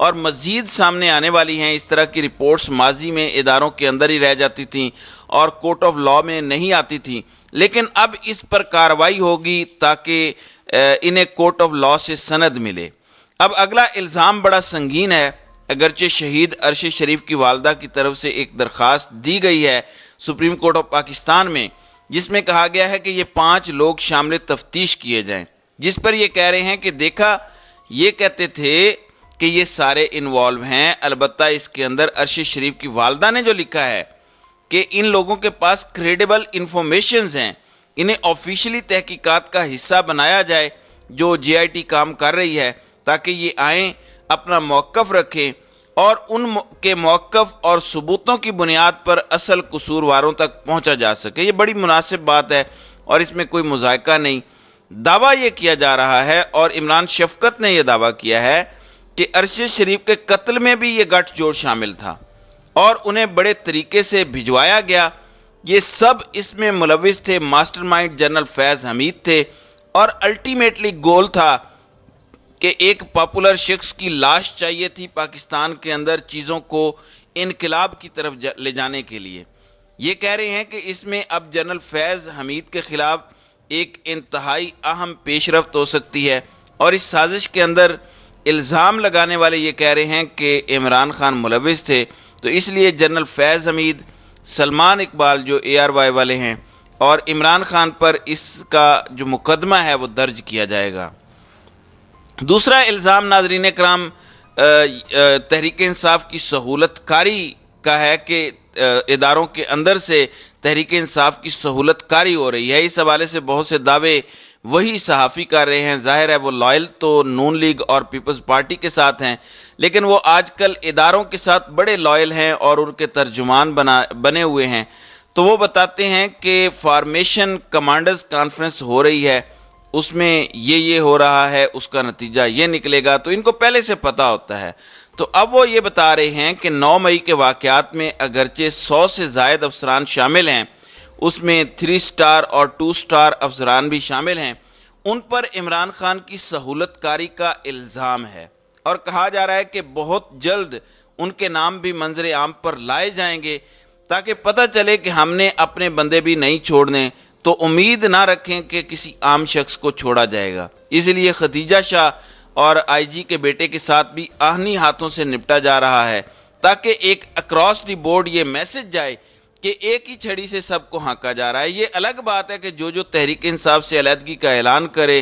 اور مزید سامنے آنے والی ہیں۔ اس طرح کی رپورٹس ماضی میں اداروں کے اندر ہی رہ جاتی تھیں اور کورٹ آف لا میں نہیں آتی تھیں، لیکن اب اس پر کارروائی ہوگی تاکہ انہیں کورٹ آف لا سے سند ملے۔ اب اگلا الزام بڑا سنگین ہے، اگرچہ شہید ارشد شریف کی والدہ کی طرف سے ایک درخواست دی گئی ہے سپریم کورٹ آف پاکستان میں، جس میں کہا گیا ہے کہ یہ 5 لوگ شامل تفتیش کیے جائیں، جس پر یہ کہہ رہے ہیں کہ دیکھا یہ کہتے تھے کہ یہ سارے انوالو ہیں، البتہ اس کے اندر ارشد شریف کی والدہ نے جو لکھا ہے کہ ان لوگوں کے پاس کریڈیبل انفارمیشنز ہیں، انہیں آفیشلی تحقیقات کا حصہ بنایا جائے جو جے آئی ٹی کام کر رہی ہے، تاکہ یہ آئیں اپنا موقف رکھیں اور ان کے موقف اور ثبوتوں کی بنیاد پر اصل قصورواروں تک پہنچا جا سکے۔ یہ بڑی مناسب بات ہے اور اس میں کوئی مذائقہ نہیں۔ دعویٰ یہ کیا جا رہا ہے اور عمران شفقت نے یہ دعویٰ کیا ہے کہ ارشد شریف کے قتل میں بھی یہ گٹھ جوڑ شامل تھا اور انہیں بڑے طریقے سے بھجوایا گیا۔ یہ سب اس میں ملوث تھے، ماسٹر مائنڈ جنرل فیض حمید تھے، اور الٹیمیٹلی گول تھا کہ ایک پاپولر شخص کی لاش چاہیے تھی پاکستان کے اندر چیزوں کو انقلاب کی طرف لے جانے کے لیے۔ یہ کہہ رہے ہیں کہ اس میں اب جنرل فیض حمید کے خلاف ایک انتہائی اہم پیش رفت ہو سکتی ہے، اور اس سازش کے اندر الزام لگانے والے یہ کہہ رہے ہیں کہ عمران خان ملوث تھے، تو اس لیے جنرل فیض حمید، سلمان اقبال جو اے آر وائی والے ہیں، اور عمران خان پر اس کا جو مقدمہ ہے وہ درج کیا جائے گا۔ دوسرا الزام ناظرین کرام تحریک انصاف کی سہولت کاری کا ہے کہ اداروں کے اندر سے تحریک انصاف کی سہولت کاری ہو رہی ہے۔ اس حوالے سے بہت سے دعوے وہی صحافی کر رہے ہیں، ظاہر ہے وہ لائل تو نون لیگ اور پیپلز پارٹی کے ساتھ ہیں، لیکن وہ آج کل اداروں کے ساتھ بڑے لائل ہیں اور ان کے ترجمان بنے ہوئے ہیں۔ تو وہ بتاتے ہیں کہ فارمیشن کمانڈرز کانفرنس ہو رہی ہے، اس میں یہ ہو رہا ہے، اس کا نتیجہ یہ نکلے گا، تو ان کو پہلے سے پتہ ہوتا ہے۔ تو اب وہ یہ بتا رہے ہیں کہ 9 مئی کے واقعات میں اگرچہ 100 سے زائد افسران شامل ہیں، اس میں 3 سٹار اور 2 سٹار افسران بھی شامل ہیں، ان پر عمران خان کی سہولت کاری کا الزام ہے، اور کہا جا رہا ہے کہ بہت جلد ان کے نام بھی منظر عام پر لائے جائیں گے تاکہ پتہ چلے کہ ہم نے اپنے بندے بھی نہیں چھوڑنے، تو امید نہ رکھیں کہ کسی عام شخص کو چھوڑا جائے گا۔ اس لیے ختیجہ شاہ اور آئی جی کے بیٹے کے ساتھ بھی آہنی ہاتھوں سے نپٹا جا رہا ہے، تاکہ ایک اکراس دی بورڈ یہ میسج جائے کہ ایک ہی چھڑی سے سب کو ہانکا جا رہا ہے۔ یہ الگ بات ہے کہ جو تحریک انصاف سے علیحدگی کا اعلان کرے،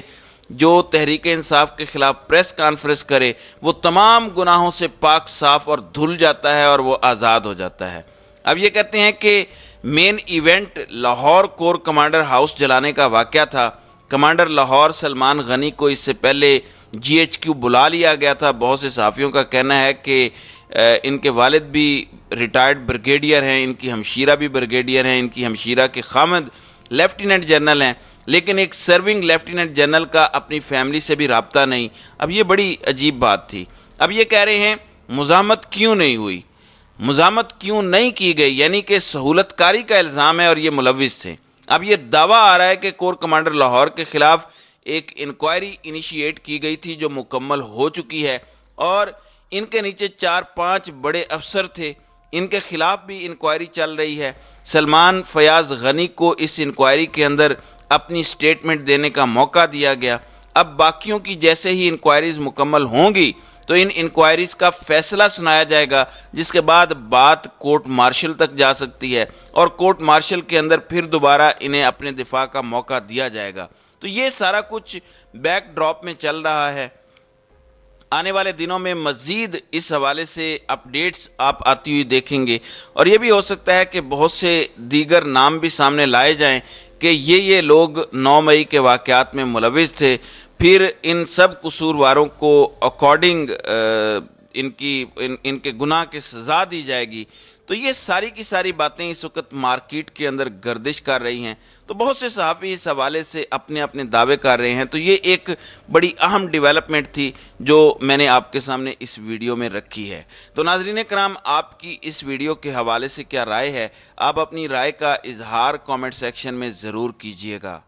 جو تحریک انصاف کے خلاف پریس کانفرنس کرے، وہ تمام گناہوں سے پاک صاف اور دھل جاتا ہے اور وہ آزاد ہو جاتا ہے۔ اب یہ کہتے ہیں کہ main event Lahore corps commander house جلانے کا واقعہ تھا۔ کمانڈر لاہور سلمان غنی کو اس سے پہلے جی ایچ کیو بلا لیا گیا تھا۔ بہت سے صحافیوں کا کہنا ہے کہ ان کے والد بھی ریٹائرڈ بریگیڈیئر ہیں، ان کی ہمشیرہ بھی بریگیڈیئر ہیں، ان کی ہمشیرہ کے خامد لیفٹیننٹ جنرل ہیں، لیکن ایک سرونگ لیفٹیننٹ جنرل کا اپنی فیملی سے بھی رابطہ نہیں۔ اب یہ بڑی عجیب بات تھی۔ اب یہ کہہ رہے ہیں مزاحمت کیوں نہیں ہوئی، مزاحمت کیوں نہیں کی گئی، یعنی کہ سہولت کاری کا الزام ہے اور یہ ملوث تھے۔ اب یہ دعویٰ آ رہا ہے کہ کور کمانڈر لاہور کے خلاف ایک انکوائری انیشیٹ کی گئی تھی جو مکمل ہو چکی ہے، اور ان کے نیچے 4-5 بڑے افسر تھے، ان کے خلاف بھی انکوائری چل رہی ہے۔ سلمان فیاض غنی کو اس انکوائری کے اندر اپنی سٹیٹمنٹ دینے کا موقع دیا گیا۔ اب باقیوں کی جیسے ہی انکوائریز مکمل ہوں گی تو ان انکوائریز کا فیصلہ سنایا جائے گا، جس کے بعد بات کورٹ مارشل تک جا سکتی ہے، اور کورٹ مارشل کے اندر پھر دوبارہ انہیں اپنے دفاع کا موقع دیا جائے گا۔ تو یہ سارا کچھ بیک ڈراپ میں چل رہا ہے۔ آنے والے دنوں میں مزید اس حوالے سے اپڈیٹس آپ آتی ہوئی دیکھیں گے، اور یہ بھی ہو سکتا ہے کہ بہت سے دیگر نام بھی سامنے لائے جائیں کہ یہ لوگ 9 مئی کے واقعات میں ملوث تھے۔ پھر ان سب قصورواروں کو اکارڈنگ ان کے گناہ کی سزا دی جائے گی۔ تو یہ ساری کی ساری باتیں اس وقت مارکیٹ کے اندر گردش کر رہی ہیں، تو بہت سے صحافی اس حوالے سے اپنے دعوے کر رہے ہیں۔ تو یہ ایک بڑی اہم ڈیولپمنٹ تھی جو میں نے آپ کے سامنے اس ویڈیو میں رکھی ہے۔ تو ناظرین کرام، آپ کی اس ویڈیو کے حوالے سے کیا رائے ہے؟ آپ اپنی رائے کا اظہار کامنٹ سیکشن میں ضرور کیجیے گا۔